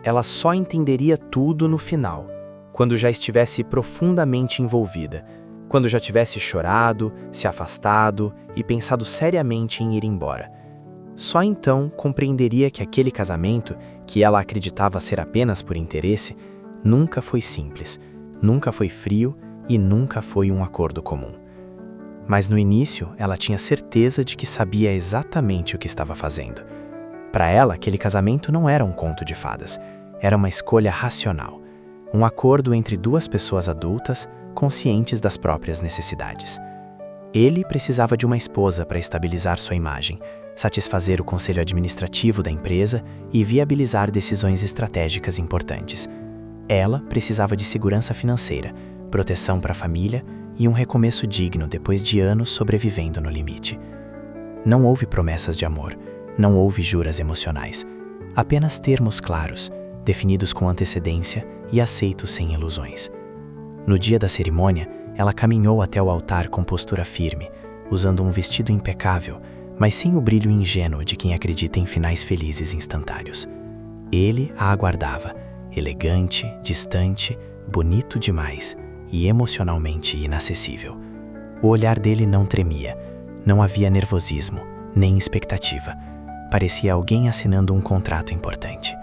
Ela só entenderia tudo no final, quando já estivesse profundamente envolvida, quando já tivesse chorado, se afastado e pensado seriamente em ir embora. Só então compreenderia que aquele casamento, que ela acreditava ser apenas por interesse, nunca foi simples, nunca foi frio e nunca foi um acordo comum. Mas no início, ela tinha certeza de que sabia exatamente o que estava fazendo. Para ela, aquele casamento não era um conto de fadas, era uma escolha racional, um acordo entre duas pessoas adultas, conscientes das próprias necessidades. Ele precisava de uma esposa para estabilizar sua imagem, satisfazer o conselho administrativo da empresa e viabilizar decisões estratégicas importantes. Ela precisava de segurança financeira, proteção para a família e um recomeço digno depois de anos sobrevivendo no limite. Não houve promessas de amor, não houve juras emocionais, apenas termos claros, definidos com antecedência e aceitos sem ilusões. No dia da cerimônia, ela caminhou até o altar com postura firme, usando um vestido impecável, mas sem o brilho ingênuo de quem acredita em finais felizes instantâneos. Ele a aguardava, elegante, distante, bonito demais e emocionalmente inacessível. O olhar dele não tremia, não havia nervosismo, nem expectativa. Parecia alguém assinando um contrato importante.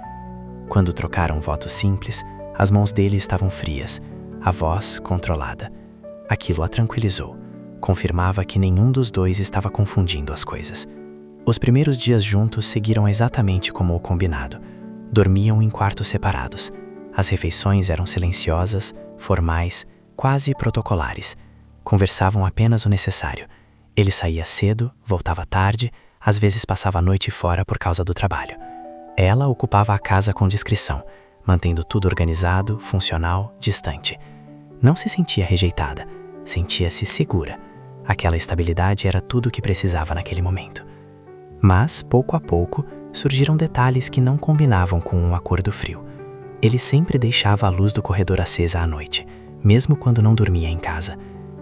Quando trocaram votos simples, as mãos dele estavam frias, a voz controlada. Aquilo a tranquilizou. Confirmava que nenhum dos dois estava confundindo as coisas. Os primeiros dias juntos seguiram exatamente como o combinado. Dormiam em quartos separados. As refeições eram silenciosas, formais, quase protocolares. Conversavam apenas o necessário. Ele saía cedo, voltava tarde, às vezes passava a noite fora por causa do trabalho. Ela ocupava a casa com discrição, mantendo tudo organizado, funcional, distante. Não se sentia rejeitada, sentia-se segura. Aquela estabilidade era tudo o que precisava naquele momento. Mas, pouco a pouco, surgiram detalhes que não combinavam com um acordo frio. Ele sempre deixava a luz do corredor acesa à noite, mesmo quando não dormia em casa.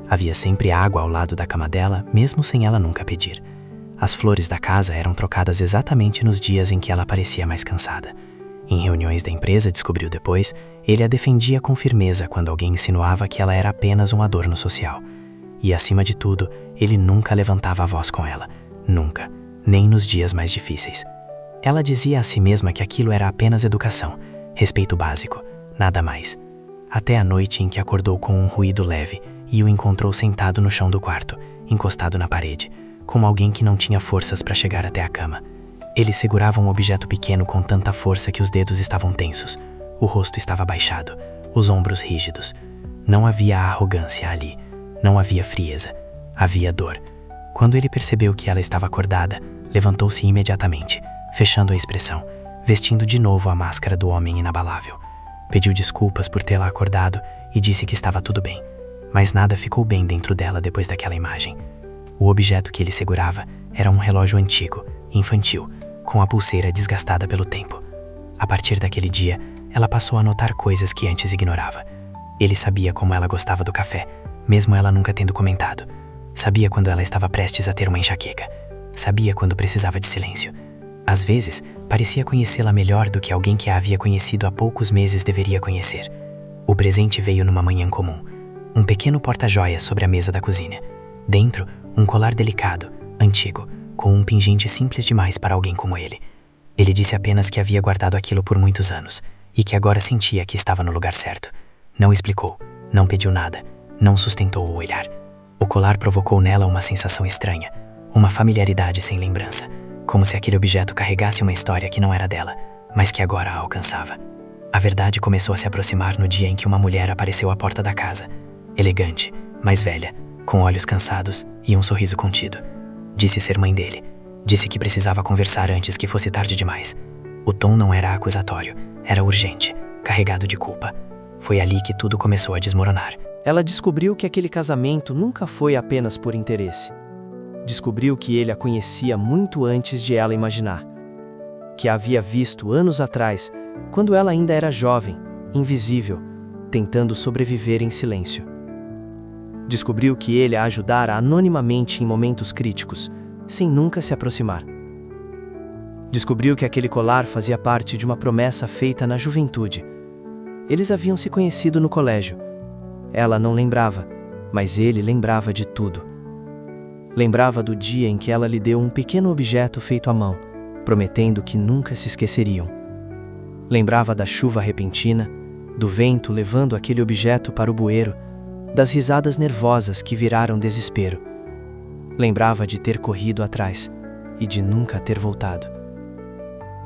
Havia sempre água ao lado da cama dela, mesmo sem ela nunca pedir. As flores da casa eram trocadas exatamente nos dias em que ela parecia mais cansada. Em reuniões da empresa, descobriu depois, ele a defendia com firmeza quando alguém insinuava que ela era apenas um adorno social. E, acima de tudo, ele nunca levantava a voz com ela. Nunca. Nem nos dias mais difíceis. Ela dizia a si mesma que aquilo era apenas educação, respeito básico, nada mais. Até a noite em que acordou com um ruído leve e o encontrou sentado no chão do quarto, encostado na parede, como alguém que não tinha forças para chegar até a cama. Ele segurava um objeto pequeno com tanta força que os dedos estavam tensos. O rosto estava baixado, os ombros rígidos. Não havia arrogância ali, não havia frieza, havia dor. Quando ele percebeu que ela estava acordada, levantou-se imediatamente, fechando a expressão, vestindo de novo a máscara do homem inabalável. Pediu desculpas por tê-la acordado e disse que estava tudo bem, mas nada ficou bem dentro dela depois daquela imagem. O objeto que ele segurava era um relógio antigo, infantil, com a pulseira desgastada pelo tempo. A partir daquele dia, ela passou a notar coisas que antes ignorava. Ele sabia como ela gostava do café, mesmo ela nunca tendo comentado. Sabia quando ela estava prestes a ter uma enxaqueca. Sabia quando precisava de silêncio. Às vezes, parecia conhecê-la melhor do que alguém que a havia conhecido há poucos meses deveria conhecer. O presente veio numa manhã comum. Um pequeno porta-joias sobre a mesa da cozinha. Dentro, um colar delicado, antigo, com um pingente simples demais para alguém como ele. Ele disse apenas que havia guardado aquilo por muitos anos e que agora sentia que estava no lugar certo. Não explicou, não pediu nada, não sustentou o olhar. O colar provocou nela uma sensação estranha, uma familiaridade sem lembrança, como se aquele objeto carregasse uma história que não era dela, mas que agora a alcançava. A verdade começou a se aproximar no dia em que uma mulher apareceu à porta da casa, elegante, mais velha, com olhos cansados e um sorriso contido. Disse ser mãe dele. Disse que precisava conversar antes que fosse tarde demais. O tom não era acusatório, era urgente, carregado de culpa. Foi ali que tudo começou a desmoronar. Ela descobriu que aquele casamento nunca foi apenas por interesse. Descobriu que ele a conhecia muito antes de ela imaginar. Que a havia visto anos atrás, quando ela ainda era jovem, invisível, tentando sobreviver em silêncio. Descobriu que ele a ajudara anonimamente em momentos críticos, sem nunca se aproximar. Descobriu que aquele colar fazia parte de uma promessa feita na juventude. Eles haviam se conhecido no colégio. Ela não lembrava, mas ele lembrava de tudo. Lembrava do dia em que ela lhe deu um pequeno objeto feito à mão, prometendo que nunca se esqueceriam. Lembrava da chuva repentina, do vento levando aquele objeto para o bueiro, das risadas nervosas que viraram desespero. Lembrava de ter corrido atrás e de nunca ter voltado.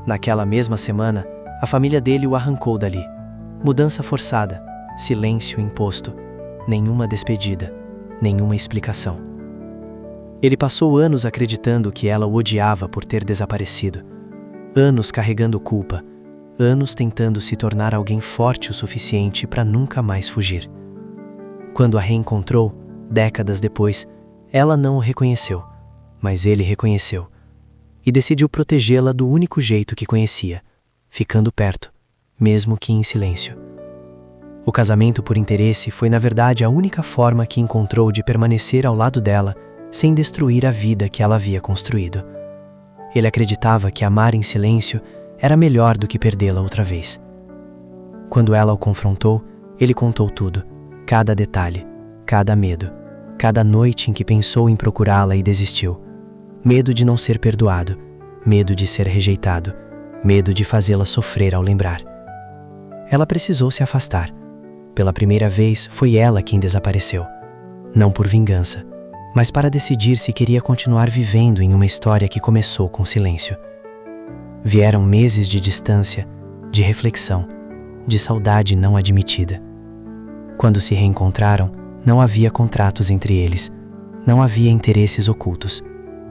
Naquela mesma semana, a família dele o arrancou dali. Mudança forçada, silêncio imposto, nenhuma despedida, nenhuma explicação. Ele passou anos acreditando que ela o odiava por ter desaparecido. Anos carregando culpa, anos tentando se tornar alguém forte o suficiente para nunca mais fugir. Quando a reencontrou, décadas depois, ela não o reconheceu, mas ele reconheceu, e decidiu protegê-la do único jeito que conhecia, ficando perto, mesmo que em silêncio. O casamento por interesse foi na verdade a única forma que encontrou de permanecer ao lado dela sem destruir a vida que ela havia construído. Ele acreditava que amar em silêncio era melhor do que perdê-la outra vez. Quando ela o confrontou, ele contou tudo, cada detalhe, cada medo, cada noite em que pensou em procurá-la e desistiu. Medo de não ser perdoado, medo de ser rejeitado, medo de fazê-la sofrer ao lembrar. Ela precisou se afastar. Pela primeira vez, foi ela quem desapareceu. Não por vingança, mas para decidir se queria continuar vivendo em uma história que começou com silêncio. Vieram meses de distância, de reflexão, de saudade não admitida. Quando se reencontraram, não havia contratos entre eles, não havia interesses ocultos,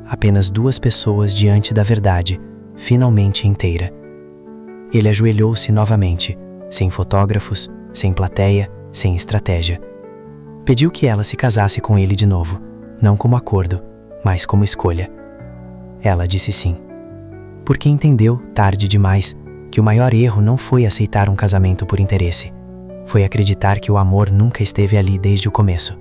apenas duas pessoas diante da verdade, finalmente inteira. Ele ajoelhou-se novamente, sem fotógrafos, sem plateia, sem estratégia. Pediu que ela se casasse com ele de novo, não como acordo, mas como escolha. Ela disse sim, porque entendeu, tarde demais, que o maior erro não foi aceitar um casamento por interesse, foi acreditar que o amor nunca esteve ali desde o começo.